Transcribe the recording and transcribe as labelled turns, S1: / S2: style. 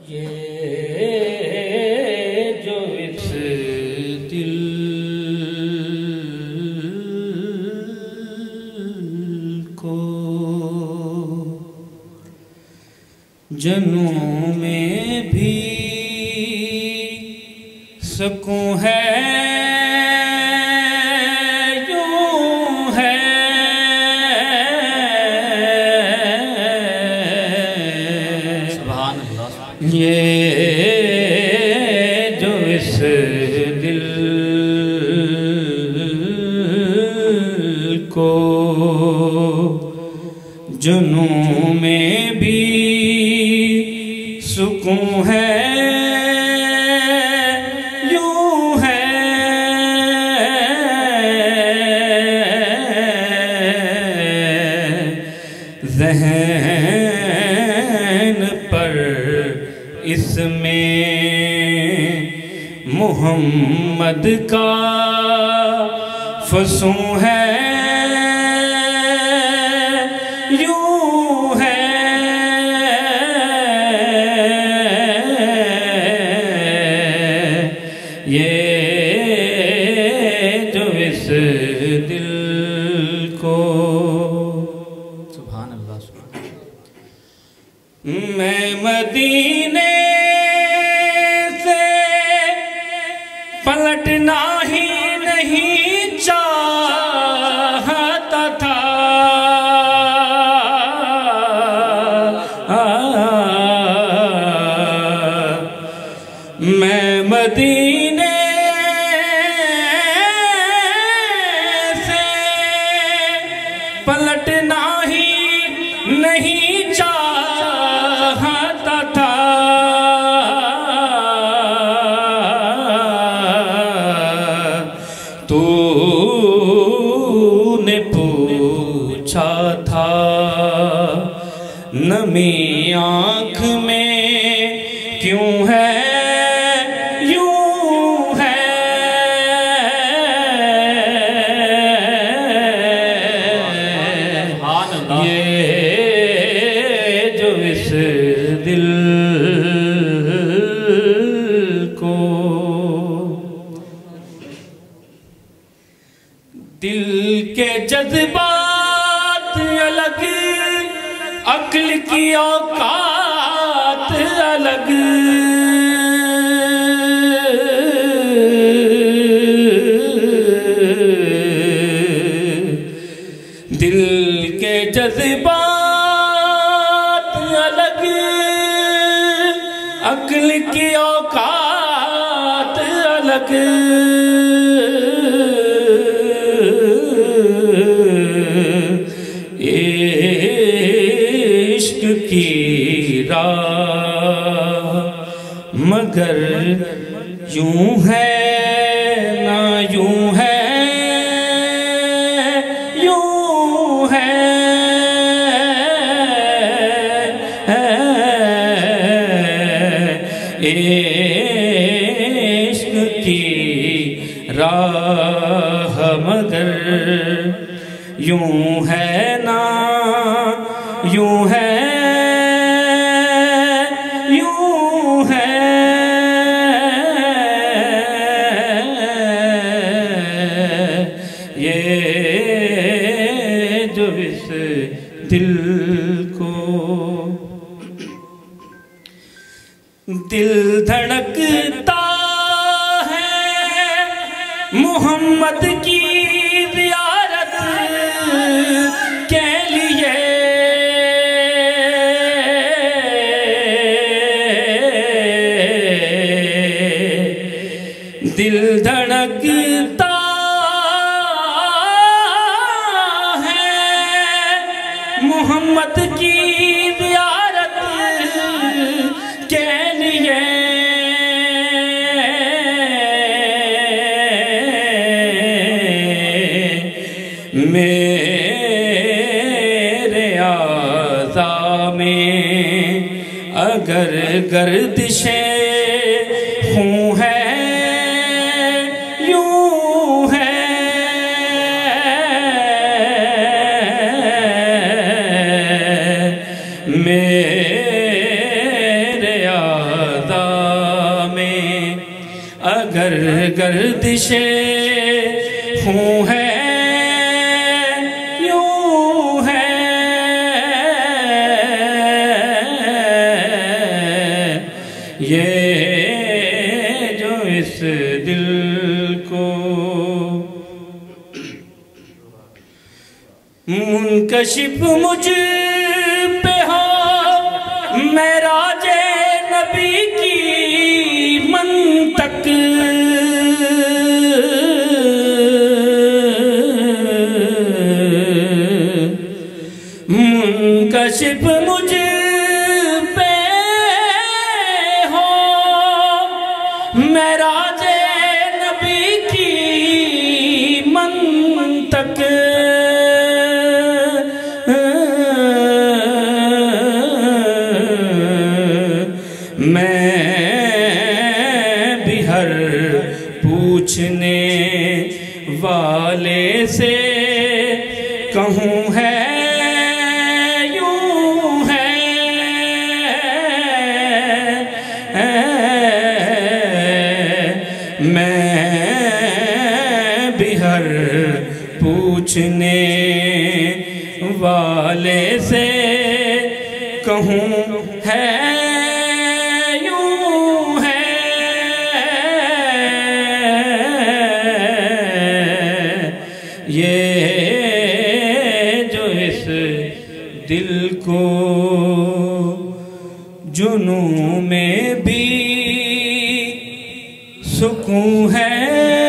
S1: ये जो इस दिल को जनों में भी सुकून है ये जो इस दिल को जुनूं में भी सुकून है यूं है ज़हन पर इसमें मोहम्मद का फसूं है यूं है ये जो इस दिल को सुभान अल्लाह मैं मदीने पलटना ही नहीं चाहता था मैं मदीने से पलटना ही नहीं चाहता था तूने पूछा था नमी आँख में क्यों है यूं है ये जो इस दिल को दिल के जज्बात अलग अक्ल की औकात अलग दिल के जज्बात अलग अक्ल की औकात अलग इश्क की राह मगर यूं है ना यूं है यूं है इश्क की राह मगर यूं है ना यूं है यूं है ये जो इस दिल को दिल धड़कता है मोहम्मद की ज़ियारत के लिए दिल धड़कता है मोहम्मद की ज़ियारत के लिए मेरे आज़ा में अगर गर्दिशें खूं है यूं है मेरे अगर गर्दिशे हूँ है यूं है, ये जो इस दिल को मुनकशिफ मुझ पे हो मेराजे नबी की मंतक, मुनकशिफ मुझ पे हो मेराजे नबी की मंतक, मैं भी हर पूछने वाले से कहूँ है यूं है, मैं भी हर पूछने वाले से कहूँ है यूं है, ये जो इस दिल को जुनून में भी सुकून है।